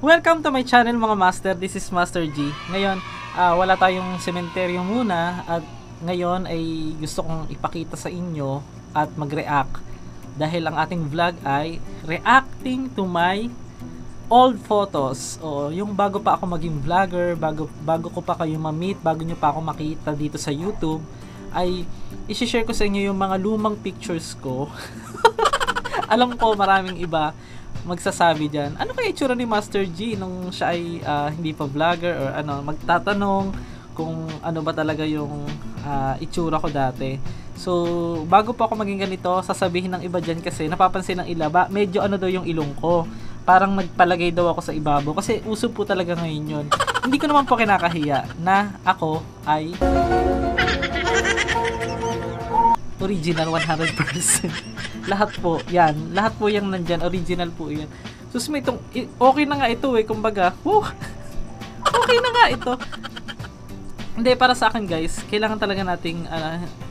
Welcome to my channel mga master, this is Master G. Ngayon, wala tayong sementeryo muna at ngayon ay gusto kong ipakita sa inyo at mag-react dahil ang ating vlog ay reacting to my old photos. O yung bago pa ako maging vlogger, bago ko pa kayo ma-meet, bago nyo pa ako makita dito sa YouTube, ay i-share ko sa inyo yung mga lumang pictures ko. Alam ko maraming iba magsasabi dyan, ano kaya itsura ni Master G nung siya ay hindi pa vlogger or ano, magtatanong kung ano ba talaga yung itsura ko dati. So, bago pa ako maging ganito, sasabihin ng iba dyan kasi napapansin ng iba, medyo ano daw yung ilong ko. Parang nagpalagay daw ako sa ibabaw kasi uso po talaga ngayon yun. Hindi ko naman po kinakahiya na ako ay original 100%. Lahat po, yan. Lahat po yung nandyan. Original po yan. Sus, may itong, okay na nga ito eh. Kumbaga, okay na nga ito. Hindi, para sa akin guys, kailangan talaga nating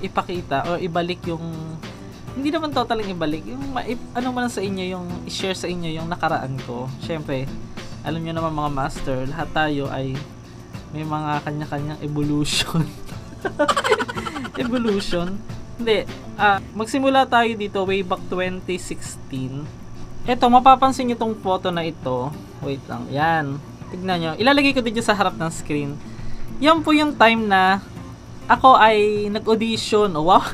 ipakita o ibalik yung, hindi naman totaling ibalik, yung ano man sa inyo, yung i-share sa inyo yung nakaraan ko. Syempre, alam nyo naman mga master, lahat tayo ay may mga kanya-kanyang evolution. Evolution. Hindi, magsimula tayo dito way back 2016. Eto, mapapansin nyo tong photo na ito. Wait lang, yan. Tignan nyo, ilalagay ko dito sa harap ng screen. Yan po yung time na ako ay nag-audition, wow,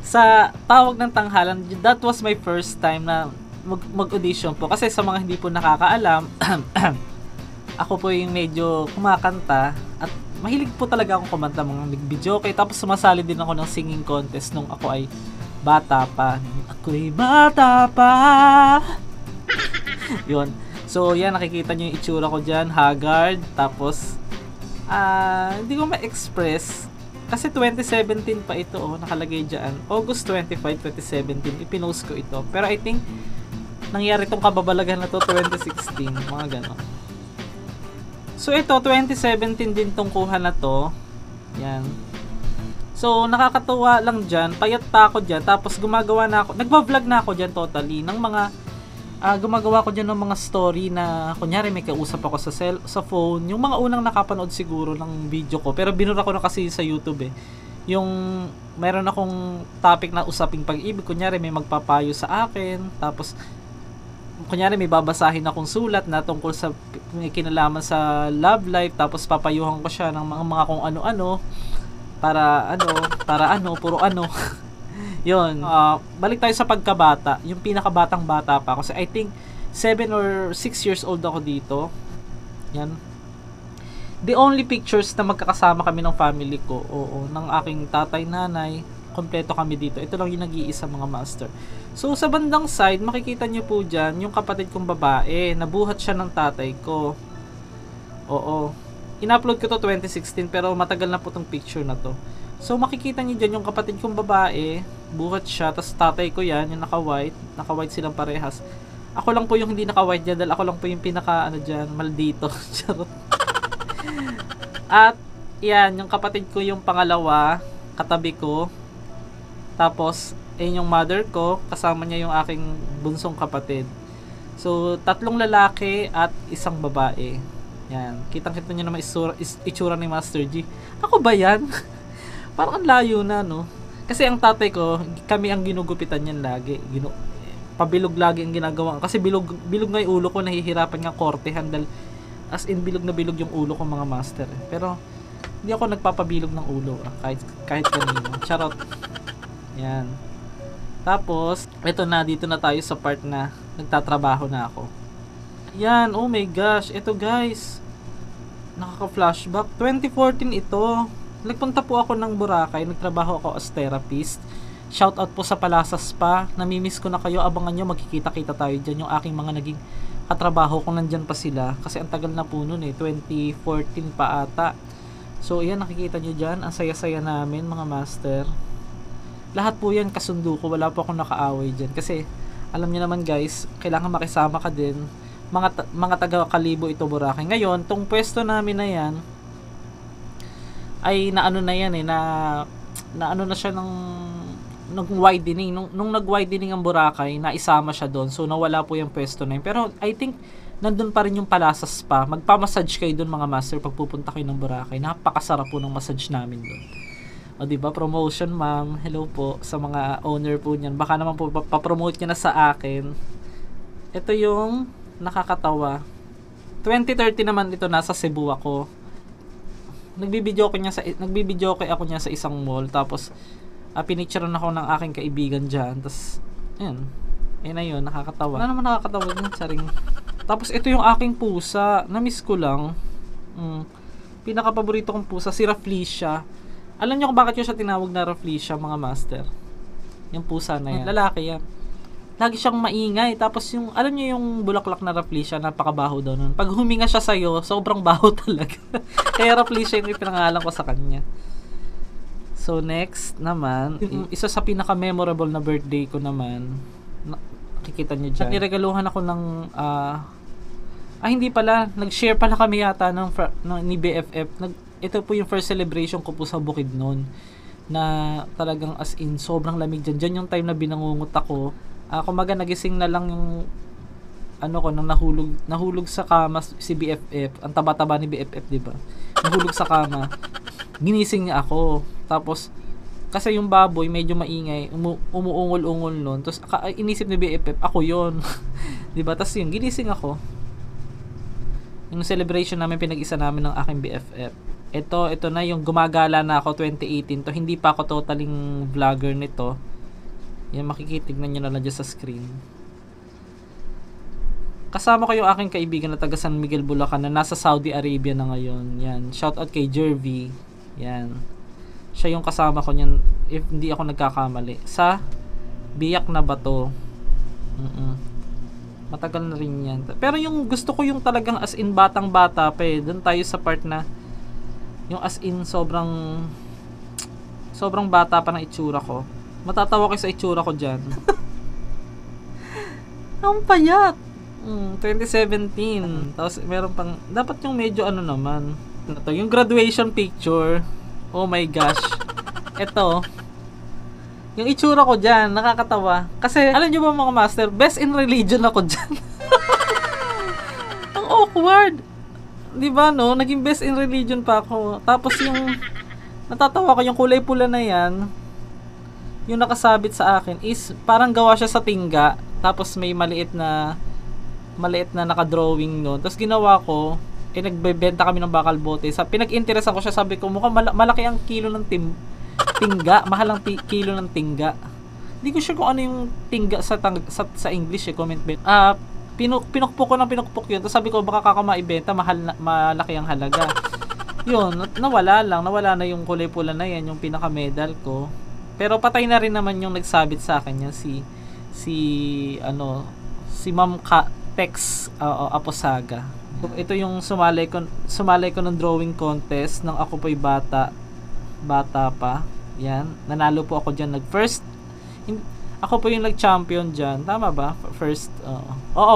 sa Tawag ng Tanghalan. That was my first time na mag-audition po. Kasi sa mga hindi po nakakaalam, ako po yung medyo kumakanta at mahilig po talaga akong kumanta, mga nag-video. Tapos sumasali din ako ng singing contest nung ako ay bata pa. Ako'y bata pa. Yun. So, yan, nakikita nyo yung itsura ko dyan. Haggard. Tapos, hindi ko ma-express. Kasi 2017 pa ito, nakalagay dyan. August 25, 2017. Ipinost ko ito. Pero I think, nangyari tong kababalaghan na to 2016. Mga ganon. So ito, 2017 din tong kuha na to. Yan. So, nakakatuwa lang dyan. Payat pa ako dyan. Tapos gumagawa na ako. Nagba-vlog na ako dyan totally. Ng mga, gumagawa ko dyan ng mga story na, kunyari may kausap ako sa phone. Yung mga unang nakapanood siguro ng video ko. Pero binura ko na kasi sa YouTube eh. Yung, meron akong topic na usaping pag-ibig. Kunyari may magpapayo sa akin. Tapos, kunyari may babasahin akong sulat na tungkol sa may kinalaman sa love life, tapos papayuhan ko siya ng mga kung ano-ano para puro ano. Yun, balik tayo sa pagkabata, yung pinakabatang bata pa kasi I think 7 or 6 years old ako dito. Yan. The only pictures na magkakasama kami ng family ko, ng aking tatay, nanay, kompleto kami dito. Ito lang yung nag-iisa mga master. So, sa bandang side, makikita nyo po dyan, yung kapatid kong babae, nabuhat siya ng tatay ko. Oo. In-upload ko to 2016, pero matagal na po tong picture na to. So, makikita nyo dyan yung kapatid kong babae, buhat siya, tas tatay ko yan, yung naka-white silang parehas. Ako lang po yung hindi naka-white dyan, dahil ako lang po yung pinaka, maldito. Charot. At, yan, yung kapatid ko yung pangalawa, katabi ko. Tapos, yung mother ko, kasama niya yung aking bunsong kapatid. So, 3 lalaki at 1 babae. Yan. Kitang-kita niyo naman itsura ni Master G. Ako ba yan? Parang ang layo na, no? Kasi ang tatay ko, kami ang ginugupitan niyan lagi. Pabilog lagi ang ginagawa. Kasi bilog nga yung ulo ko, nahihirapan nga kortehan. As in, bilog na bilog yung ulo ko mga master. Pero, hindi ako nagpapabilog ng ulo. Kahit kanino. Charot. Yan. Tapos, dito na tayo sa part na nagtatrabaho na ako. Yan, oh my gosh. Ito guys, nakaka-flashback. 2014 ito. Nagpunta po ako ng Boracay. Nagtrabaho ako as therapist. Shoutout po sa Palasa Spa. Namimiss ko na kayo. Abangan nyo, magkikita-kita tayo dyan. Yung aking mga naging katrabaho kung nandyan pa sila. Kasi ang tagal na po nun eh. 2014 pa ata. So, yan, nakikita nyo dyan. Ang saya-saya namin, mga master. Lahat po yan kasundo ko. Wala po akong nakaaway dyan. Kasi, alam niyo naman guys, kailangan makisama ka din. Mga taga-Kalibo ito Boracay. Ngayon, tong pwesto namin na yan, ay naano na yan eh, na ano na siya ng nag-widening. Nung nag-widening ang Boracay, naisama siya doon. So, nawala po yung pwesto na yun. Pero, I think, nandun pa rin yung Palasa Spa. Magpa-massage kayo dun mga master pag pupunta kayo ng Boracay. Napakasarap po ng massage namin dun. O diba, promotion ma'am. Hello po sa mga owner po niyan. Baka naman po pa-promote niya na sa akin. Ito yung nakakatawa. 2030 naman ito, nasa Cebu ako. Nagbibideo ako niya sa isang mall, tapos pinicturean ako ng aking kaibigan diyan. Tapos ayun. Ayun na yun, nakakatawa. Ano naman nakakatawa yun, saring. Tapos ito yung aking pusa, na-miss ko lang. Pinaka-paborito kong pusa, si Rafflesia. Alam niyo kung bakit yun siya tinawag na Rafflesia, mga master? Yung pusa na yan. Lalaki yan. Lagi siyang maingay. Tapos yung, alam niyo yung bulaklak na Rafflesia, napakabaho daw nun. Pag huminga siya sa'yo, sobrang baho talaga. Kaya Rafflesia yung ipinangalan ko sa kanya. So next naman, isa sa pinaka-memorable na birthday ko naman, nakikita niyo dyan. Niregaluhan ako ng, hindi pala, nag-share pala kami yata ni BFF. Ito po yung first celebration ko po sa Bukidnon, na talagang as in, sobrang lamig dyan. Dyan yung time na binangungot ako. Kumaga nagising na lang yung nang nahulog sa kama si BFF. Ang taba-taba ni BFF, di ba? Nahulog sa kama. Ginising niya ako. Tapos kasi yung baboy medyo maingay, umuungol-ungol noon. Tapos inisip ni BFF, ako 'yon. 'Di ba? Tapos yun, ginising ako. Yung celebration namin, pinag-isa namin ng aking BFF. Ito na yung gumagala na ako 2018 to. Hindi pa ako totaling vlogger nito. Yan, makikitignan nyo na lang dyan sa screen. Kasama ko yung aking kaibigan na taga San Miguel, Bulacan, na nasa Saudi Arabia na ngayon. Yan, shout out kay Jervy. Yan. Siya yung kasama ko niyan, if hindi ako nagkakamali, sa Biak na Bato. Matagal na rin yan. Pero yung gusto ko yung talagang as in batang bata pa eh. Doon tayo sa part na yung as in sobrang bata pa ng itsura ko. Matatawa kayo sa itsura ko dyan. Ang payat. 2017. Tapos meron pang, dapat yung medyo naman. Yung graduation picture. Oh my gosh. Ito. Yung itsura ko dyan, nakakatawa. Kasi, alam nyo ba mga master, best in religion ako dyan. Ang awkward. Diba no? Naging best in religion pa ako. Tapos yung, natatawa ko, yung kulay pula na yan, yung nakasabit sa akin is, parang gawa siya sa tingga. Tapos may maliit na naka-drawing no. Tapos ginawa ko, nagbebenta kami ng bakal bote. Pinag-interesan ko siya, sabi ko, mukhang malaki ang kilo ng tingga. Mahal ang kilo ng tingga. Hindi ko sure kung ano yung tingga sa English eh, comment bet. Pinukpok ko yun. Tapos sabi ko, baka kakamaibenta, malaki ang halaga. Yun, nawala na yung kulay pula na yan, yung pinaka-medal ko. Pero patay na rin naman yung nagsabit sa akin yan, si Ma'am Tex Aposaga. Ito yung sumali ko ng drawing contest nang ako po'y bata pa. Yan, nanalo po ako diyan, ako po yung nag-champion diyan. Tama ba? First.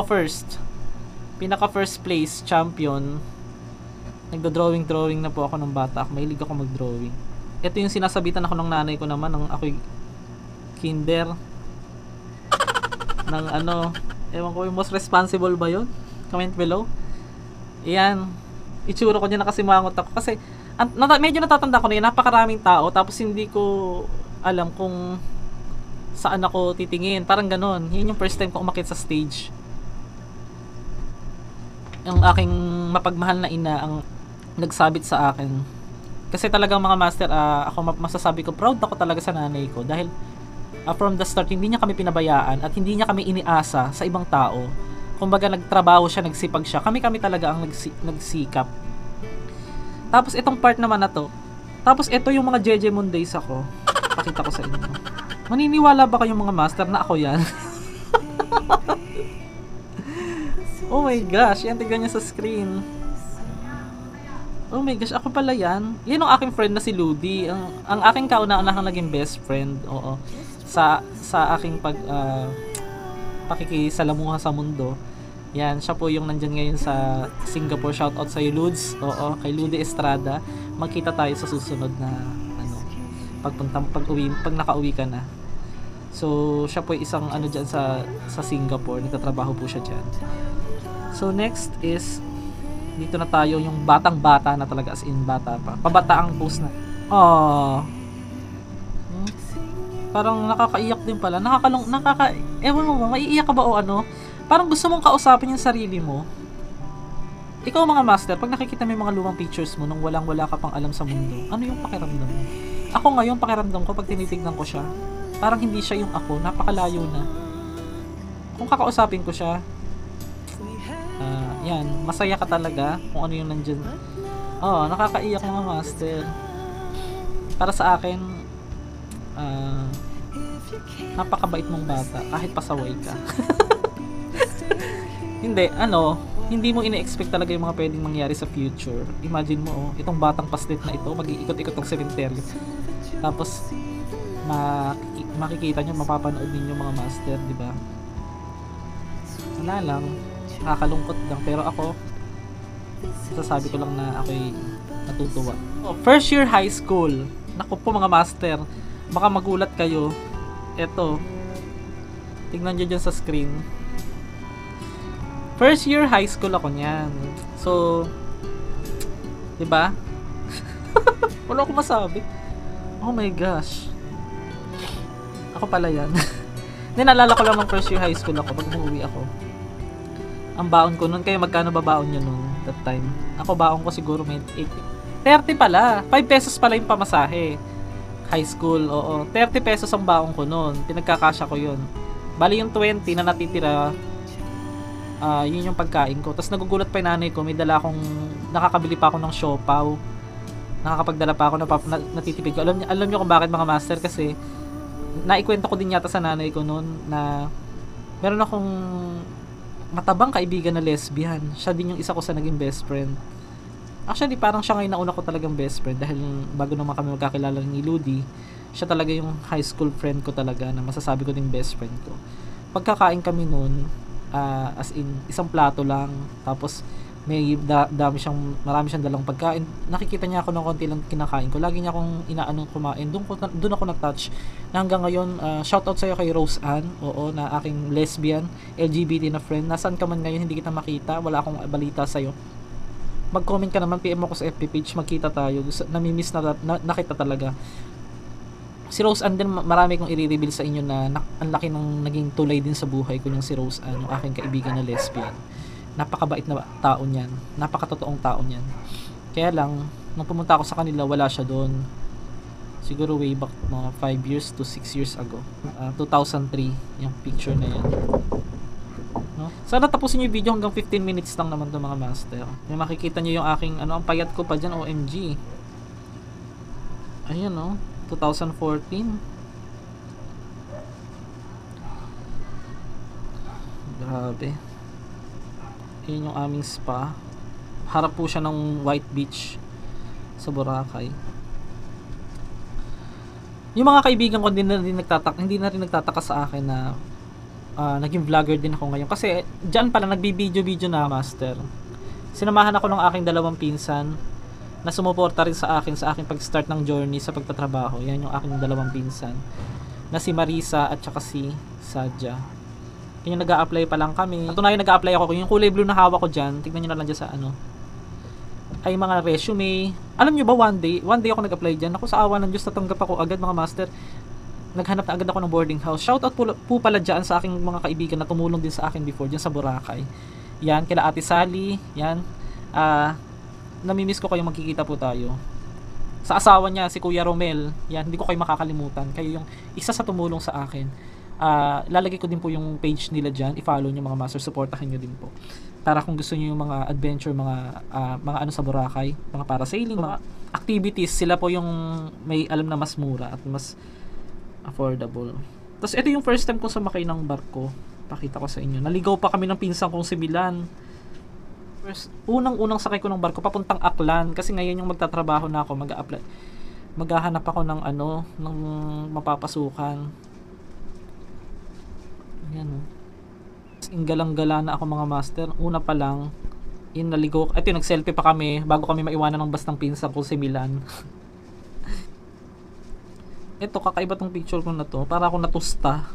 First. Pinaka first place champion. Nagdo-drawing na po ako ng bata. Mahilig ako mag-drawing. Ito yung sinasabitan ako ng nanay ko naman nang ako'y kinder. Ewan ko, yung most responsible ba yun? Comment below. Ayan, itsura ko dyan na kasi mangot ako. Kasi, medyo natatanda ko na yun, napakaraming tao, tapos hindi ko alam kung saan ako titingin. Parang ganon. Yun yung first time ko umakit sa stage. Yung aking mapagmahal na ina ang nagsabit sa akin. Kasi talagang mga master, ako masasabi ko, proud ako talaga sa nanay ko. Dahil, from the start, hindi niya kami pinabayaan at hindi niya kami iniasa sa ibang tao. Kumbaga nagtrabaho siya, nagsipag siya. Kami talaga ang nagsikap. Tapos itong part naman na to. Tapos ito yung mga JJ Mondays ako. Pakita ko sa inyo. Maniniwala ba kayong mga master na ako yan? Oh my gosh, yan, tignan niyo sa screen. Oh my gosh, ako pala yan. Yan ang aking friend na si Ludi. Ang aking kauna-unahang naging best friend. Oo. Sa aking pakikisalamuha sa mundo. Yan, siya po yung nandyan ngayon sa Singapore. Shout out sa iyo, Ludes. Oo, kay Ludi Estrada. Magkita tayo sa susunod na pag nakauwi ka na. So, siya po isang diyan sa Singapore. Nagtatrabaho po siya diyan. So next is dito na tayo yung batang-bata na talaga, as in bata pa. Pabataang pose na. Oh. Parang nakakaiyak din pala. Ewan mo ba, maiiyak ka ba o ano? Parang gusto mong kausapin yung sarili mo. Ikaw mga master, pag nakikita mo yung mga lumang pictures mo nung walang-wala ka pang alam sa mundo, ano yung pakiramdam mo? Ako ngayon, pakiramdam ko pag tinitignan ko siya, parang hindi siya yung ako, napakalayo na. Kung kakausapin ko siya, yan, masaya ka talaga kung ano yung nandyan. Nakakaiyak mga master. Para sa akin, napakabait mong bata kahit pasaway ka. Hindi mo ine-expect talaga yung mga pwedeng mangyari sa future. Imagine mo, itong batang paslit na ito, mag-iikot-ikot ng sementeryo. Tapos, makikita nyo, mapapanood ninyo mga master, di ba? Wala lang, nakakalungkot lang. Pero ako, sasabi ko lang na ako'y natutuwa. First year high school. Naku po mga master, baka magulat kayo. Eto, tignan nyo dyan sa screen. First year high school ako niyan. So, 'di ba? Wala akong masabi. Oh my gosh. Ako pala 'yan. Naalala ko lang ng first year high school ako pag umuwi ako. Ang baon ko noon, kayo magkano ba baon niyo noon that time? Ako baon ko siguro may 30 pala. 5 pesos pala yung pamasahe. High school, oo. 30 pesos ang baon ko noon. Pinagkakasya ko 'yun. Bali yung 20 na natitira, yun yung pagkain ko. Tapos nagugulat pa yung nanay ko, may dala akong, nakakabili pa ako ng siopaw. Nakakapagdala pa ako, natitipid ko. Alam niyo kung bakit mga master, kasi naikwento ko din yata sa nanay ko noon na meron akong matabang kaibigan na lesbian. Siya din yung isa ko sa naging best friend. Actually, parang siya ngayon nauna ko talagang best friend dahil bago naman kami magkakilala ni Ludi, siya talaga yung high school friend ko talaga na masasabi ko din best friend ko. Pagkakain kami noon, as in isang plato lang, tapos may marami siyang dalang pagkain. Nakikita niya ako ng konti lang kinakain ko, lagi niya akong inaanong kumain. Doon ako nag-touch na hanggang ngayon. Shoutout sa'yo kay Rose Ann, oo, na aking lesbian LGBT na friend. Nasaan ka man ngayon, hindi kita makita, wala akong balita sa'yo. Mag-comment ka naman, PM ako sa FB page, magkita tayo. Namimiss na kita talaga. Si Rose Ann din, marami kong i-reveal sa inyo na ang laki ng naging tulay din sa buhay ko yung si Rose Ann, yung aking kaibigan na lesbian. Napakabait na tao niyan, napakatotoong tao niyan. Kaya lang, nung pumunta ako sa kanila, wala siya doon. Siguro way back mga 5 years to 6 years ago. 2003, yung picture na yan. No? Sana tapusin yung video hanggang 15 minutes lang naman to mga master. May makikita nyo yung aking, ang payat ko pa dyan, OMG. Ayan, no? 2014. Grabe. Yun yung aming spa. Harap po siya ng White Beach sa Boracay. Yung mga kaibigan ko hindi na rin nagtataka sa akin na naging vlogger din ako ngayon. Kasi dyan pala nagbibideo-video na master. Sinamahan ako ng aking dalawang pinsan na sumuporta rin sa aking pag-start ng journey sa pagtatrabaho. Yan yung aking dalawang pinsan na si Marisa at saka si Sadja. Yung nag-a-apply pa lang kami. Tunayan nag-a-apply ako. Yung kulay blue na hawak ko dyan, tignan nyo na lang dyan sa ay mga resume. Alam nyo ba, one day ako nag-apply dyan. Ako sa awa ng Diyos, natanggap ako agad mga master. Naghanap na agad ako ng boarding house. Shoutout po pala dyan sa aking mga kaibigan na tumulong din sa akin before dyan sa Boracay. Yan, kila Ate Sally. Yan. Namimiss ko kayo, magkikita po tayo. Sa asawa niya, si Kuya Romel. Yan, hindi ko kayo makakalimutan. Kayo yung isa sa tumulong sa akin. Lalagay ko din po yung page nila dyan. I-follow nyo mga master, supportahan nyo din po. Para kung gusto nyo yung mga adventure, mga ano sa Boracay, mga parasailing, mga activities, sila po yung may alam na mas mura at mas affordable. Tapos ito yung first time ko sumakay ng barko. Pakita ko sa inyo. Naligaw pa kami ng pinsan kong si Milan. Unang sakay ko ng barko papuntang Aklan, kasi ngayon yung magtatrabaho na ako, mag-a-apply. Maghahanap ako ng ng mapapasukan. Ayan, galang-gala na ako mga master. Una pa lang, naligo. Ito yung nag-selfie pa kami bago kami maiwanan ng bastang pinsan ko si Milan. Ito, kakaiba tong picture ko na to. Para ako natusta.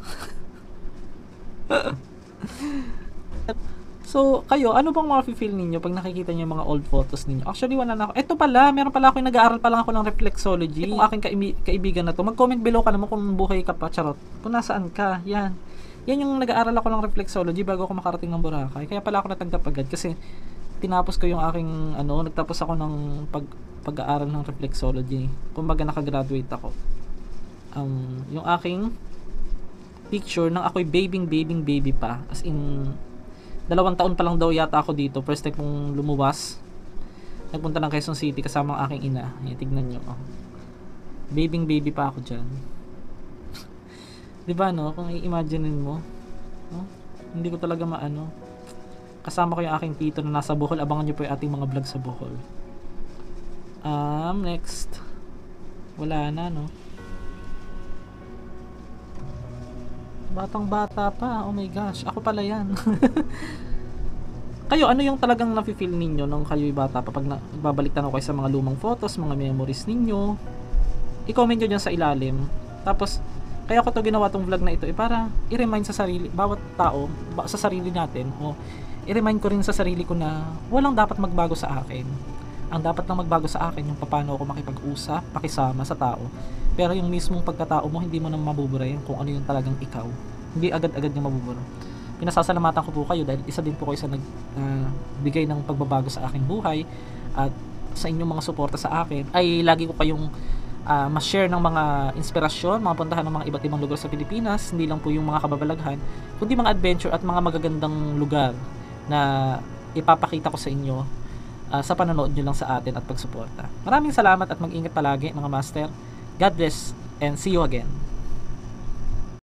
So, kayo, ano bang mafe-feel ninyo pag nakikita niyo yung mga old photos ninyo? Actually, wala na ako. Ito pala, meron pala ako yung nag-aaral pa lang ako ng reflexology. Itong aking kaibigan na to, mag-comment below ka naman kung buhay ka pa, charot. Kung nasaan ka, yan. Yan yung nag-aaral ako ng reflexology bago ako makarating ng Boracay. Kaya pala ako natanggap agad kasi tinapos ko yung aking, nagtapos ako ng pag-aaral ng reflexology. Kumbaga nakagraduate ako. Yung aking picture ng ako'y baby pa. As in, 2 taon pa lang daw yata ako dito. First time kong lumuwas. Nagpunta ng Quezon City kasama ang aking ina. Yan, tignan nyo. Oh. Baby pa ako dyan. Diba no? Kung i-imaginein mo. No? Hindi ko talaga maano. Kasama ko yung aking tito na nasa Bohol. Abangan nyo po yung ating mga vlog sa Bohol. Next. Wala na no. Batang bata pa. Oh my gosh. Ako pala yan. Kayo, ano yung talagang nafe-feel ninyo nung kayo'y bata pa? Pag babalik tanaw kayo sa mga lumang photos, mga memories ninyo, i-comment nyo dyan sa ilalim. Tapos, kaya ko to ginawa tong vlog na ito, para i-remind sa sarili, bawat tao, sa sarili natin, o i-remind ko rin sa sarili ko na walang dapat magbago sa akin. Ang dapat lang magbago sa akin yung paano ako makipag-usap, pakisama sa tao. Pero yung mismong pagkatao mo, hindi mo na mabubura yan kung ano yung talagang ikaw. Hindi agad-agad yung mabubura. Pinasasalamatan ko po kayo dahil isa din po kayo sa nagbigay ng pagbabago sa aking buhay at sa inyong mga suporta sa akin ay lagi ko kayong ma-share ng mga inspirasyon, mga puntahan ng mga iba't ibang lugar sa Pilipinas, hindi lang po yung mga kababalaghan, kundi mga adventure at mga magagandang lugar na ipapakita ko sa inyo sa panonood nyo lang sa atin at pagsuporta. Maraming salamat at mag-ingat palagi mga master. God bless and see you again.